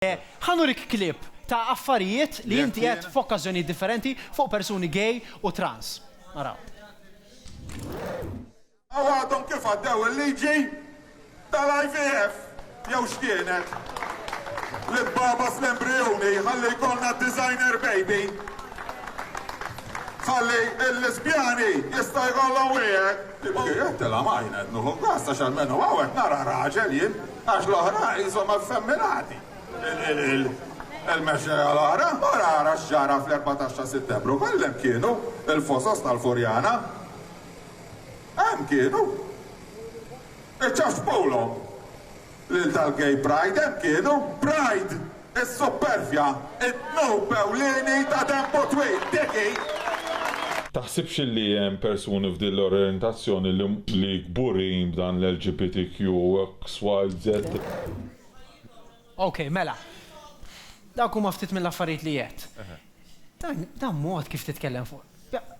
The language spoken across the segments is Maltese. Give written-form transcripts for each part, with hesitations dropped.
ħanurik klip ta' affarijiet li inti qed f'okkażjoni differenti fuq persuni gay u trans. Naraw. Għadhom kif għaddew il-liġi tal-IVF jew x'kienet li babas l-embrioni ħalli jkollna designer baby. Ħalli l-lesbjani jista' jkollhom wieħed. Qed la majnet nuħu għasta x'almenu hawnhekk nara raġel jien għax l-oħra qishom effemminati. Il-mexxejja l-oħra ma rara x'ġara fl-14 Settembru kellhem kienu il-fosos tal-Furjana. Hemm kienu. Iċċaxpulhom. Lil tal-Gay Pride hemm kienu Pride. Is-superfja, it-nupew lini ta' tempo twil, diki. Taħsibx li hemm persuni f'din l-orientazzjoni li kburin b'dan l-LGBTQ, XYZ? Ok, mela. Dawk huma ftit mill-affarijiet li qed. Dan mod kif titkellem fuq.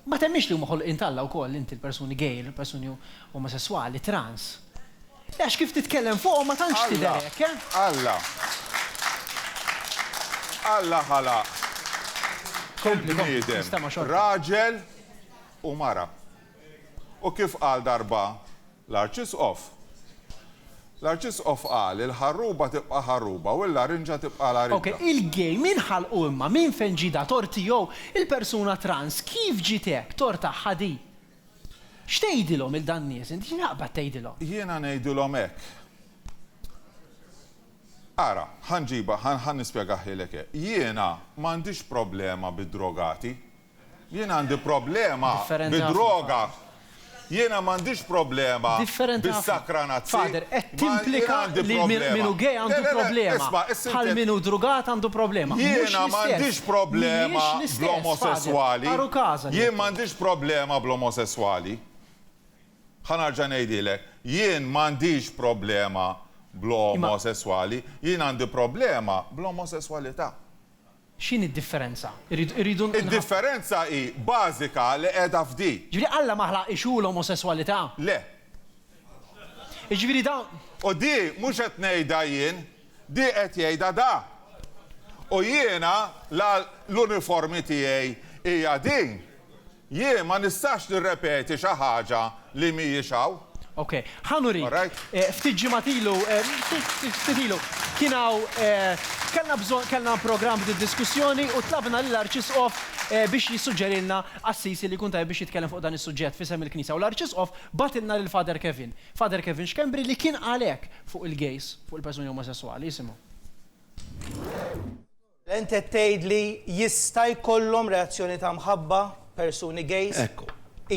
Ma temmix li huma ħolqien Alla wkoll inti l-persuni gay, l-persuni omosessuali, trans. Għax kif titkellem fuq ma tantx tidher hekk, Alla. Alla ħala. Kompli, raġel u mara. U kif qal darba l-Arċisqof. L-Arċisqof qal il-ħarruba tibqa' ħarruba u l-larinġa tibqa' larinġa. Ok, il-gay min ħalqu imma min fejn ġida torti jew il-persuna trans kif ġitek torta ħadi? X'tgħidilhom il-dan nies? Inti x'naqbad tgħidilhom? Jiena ngħidulhom hekk. Ara, ħanġiba, ħannispjegaħilek. Jiena m'għandix problema bid-drogati. Jiena għandi problema bid-droga. Jiena m'għandix problema bis-sakranazzi. Fader, qed timplika li minu gay għandu problema. Bħal minu drogat għandu problema. Jiena m'għandix problema bl-omosessuali. Jien m'għandix problema bl-omosessuali. Ħanarġa' ngħidilek, jien m'għandix problema bl-omosessuali, jien għandi problema bl-omosessualità. X'in id-differenza? Id-differenza hi bażika li qiegħda f'di. Ġifieri Alla ma ħlaqix l-omosessualità? Le. Ġifieri dawn. U di mhux qed ngħidha jien, di qed jgħidha da. U jiena l-uniformi tiegħi hija din. Jien ma nistax nirrepeti xi ħaġa li mhijiex hawn. Ok, ħanuri, ftit ġimatilu, kellna program di diskussjoni u tlabna l-Arċisqof biex jissuġġerilna assisi li kun tajb biex jitkellem fuq dan is-suġġett fisem il-Knisja. U l-Arċisqof batilna lil Father Kevin. Father Kevin x'Kembri li kien għalek fuq il-gays, fuq il-persuni omosessuali, jisimgħu. Inti tgħidli jista' jkollhom reazzjoni ta' mħabba persuni gays? Ekku.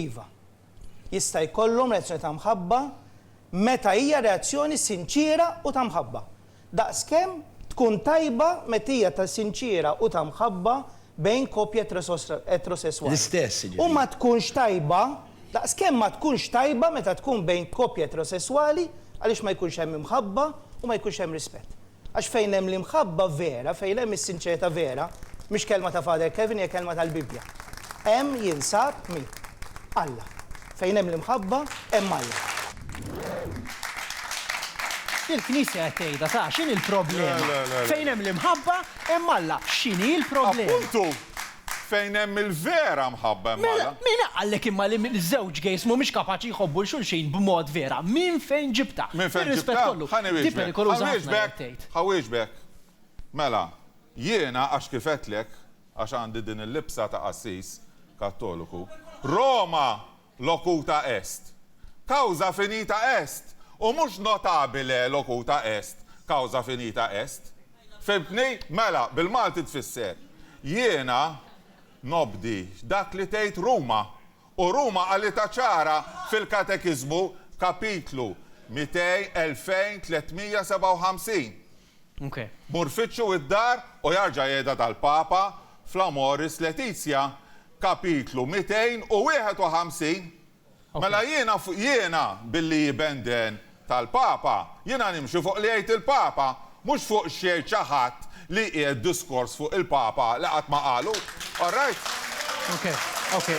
Iva. Jista' jkollhom reazzjoni ta' mħabba meta hija reazzjoni sinċira u ta' mħabba. Daqskemm tkun tajba meta hija ta' sinċira u ta' mħabba bejn koppji eterosessuali. L-istess. U ma tkunx tajba, daqskemm ma tkunx tajba meta tkun bejn koppji eterosessuali għaliex ma jkunx hemm imħabba u ma jkunx hemm rispett. Għax fejn hemm l-imħabba vera, fejn hemm is-sinċerità vera, mhix kelma ta' Father Kevin hija kelma tal-Bibja. Hemm jinsab min? Alla. Fejn hemm l-imħabba, hemm Alla. Il-Knisja qed tgħidha ta' x'in il-problema? Fejn hemm l-imħabba, hemm Alla. X'inhi l-problema? Appuntu, fejn hemm il-vera mħabba hemm Alla. Min qallek imma li iż-żewġ gays mhumiex kapaċi jħobbu l-xulxin b'mod vera. Min fejn ġibta? Min fejn ġibta? Ħawieġbek. Mela, jiena għax kifetlek, għax għandi din il-libsa ta' Assis Kattoliku, Roma locuta est. Causa finita est. U mhux notabile locuta est. Causa finita est. Fimtni? Mela, bil-Malti tfisser. Jiena nobdi dak li tgħid Ruma. U Ruma għalli ċara fil-katekizmu kapitlu 2357. Okay. Murfittxu id-dar u jarġa' jgħidha tal-Papa fl-Amoris Letizia. Kapitlu 251, mela jiena billi jibenden tal-Papa, jiena nimxi fuq li jgħid il-Papa, mhux fuq xejn xi ħadd li qiegħed diskors fuq il-Papa li qatt ma qalu. All right? Okay.